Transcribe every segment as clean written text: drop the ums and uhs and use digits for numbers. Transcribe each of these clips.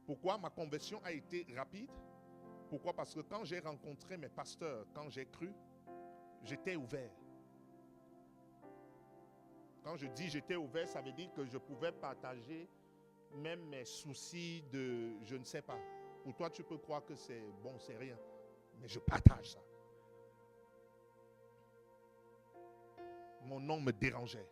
Pourquoi ma conversion a été rapide? Pourquoi? Parce que quand j'ai rencontré mes pasteurs, quand j'ai cru, j'étais ouvert. Quand je dis j'étais ouvert, ça veut dire que je pouvais partager même mes soucis de je ne sais pas. Pour toi, tu peux croire que c'est bon, c'est rien. Mais je partage ça. Mon nom me dérangeait.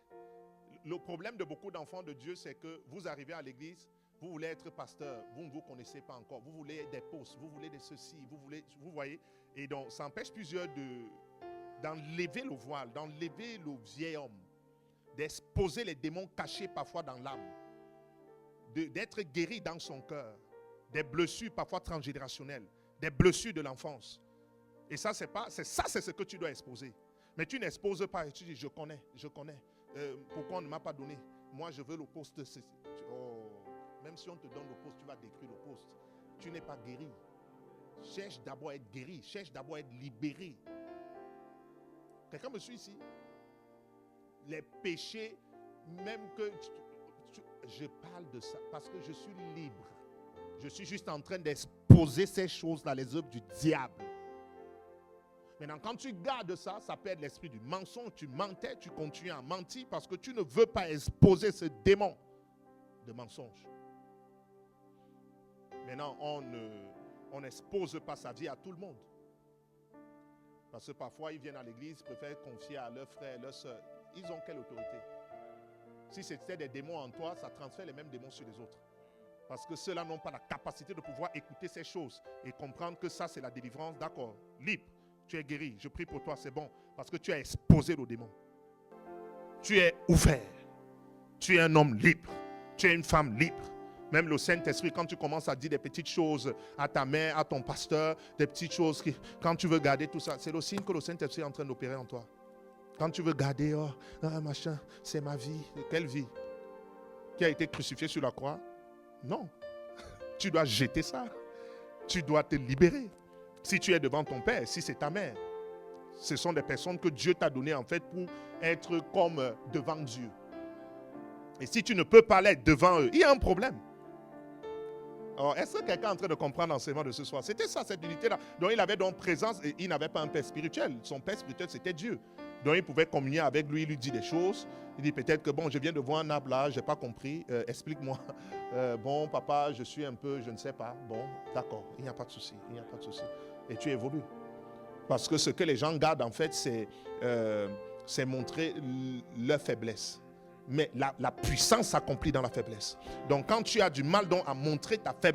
Le problème de beaucoup d'enfants de Dieu, c'est que vous arrivez à l'église, vous voulez être pasteur, vous ne vous connaissez pas encore, vous voulez des postes, vous voulez des ceci, vous voyez. Et donc, ça empêche plusieurs d'enlever le voile, d'enlever le vieil homme, d'exposer les démons cachés parfois dans l'âme, d'être guéri dans son cœur, des blessures parfois transgénérationnelles, des blessures de l'enfance. Et ça, c'est ce que tu dois exposer. Mais tu n'exposes pas et tu dis, je connais. Pourquoi on ne m'a pas donné? Moi, je veux le poste de ceci. Oh, même si on te donne le poste, tu vas détruire le poste. Tu n'es pas guéri. Cherche d'abord à être guéri. Cherche d'abord à être libéré. Quelqu'un me suit ici? Les péchés, même que... je parle de ça parce que je suis libre. Je suis juste en train d'exposer ces choses-là, les œuvres du diable. Maintenant, quand tu gardes ça, ça perd l'esprit du mensonge. Tu mentais, tu continues à mentir parce que tu ne veux pas exposer ce démon de mensonge. Maintenant, on n'expose pas sa vie à tout le monde. Parce que parfois, ils viennent à l'église, ils préfèrent confier à leurs frères, leurs soeurs. Ils ont quelle autorité? Si c'était des démons en toi, ça transfère les mêmes démons sur les autres. Parce que ceux-là n'ont pas la capacité de pouvoir écouter ces choses et comprendre que ça, c'est la délivrance. D'accord, libre. Tu es guéri, je prie pour toi, c'est bon. Parce que tu as exposé le démon. Tu es ouvert. Tu es un homme libre. Tu es une femme libre. Même le Saint-Esprit, quand tu commences à dire des petites choses à ta mère, à ton pasteur, des petites choses, quand tu veux garder tout ça, c'est le signe que le Saint-Esprit est en train d'opérer en toi. Quand tu veux garder, machin, c'est ma vie. Quelle vie? Qui a été crucifié sur la croix? Non. Tu dois jeter ça. Tu dois te libérer. Si tu es devant ton père, si c'est ta mère, ce sont des personnes que Dieu t'a données en fait pour être comme devant Dieu. Et si tu ne peux pas l'être devant eux, il y a un problème. Alors, est-ce que quelqu'un est en train de comprendre l'enseignement de ce soir? C'était ça, cette unité-là. Donc, il avait donc présence et il n'avait pas un père spirituel. Son père spirituel, c'était Dieu. Donc, il pouvait communier avec lui, il lui dit des choses. Il dit peut-être que, bon, je viens de voir un arbre là, je n'ai pas compris. Explique-moi. Bon, papa, je suis un peu, je ne sais pas. Bon, d'accord, il n'y a pas de souci, il n'y a pas de souci. Et tu évolues. Parce que ce que les gens gardent, en fait, c'est montrer leur faiblesse. Mais la puissance s'accomplit dans la faiblesse. Donc, quand tu as du mal donc, à montrer ta faiblesse,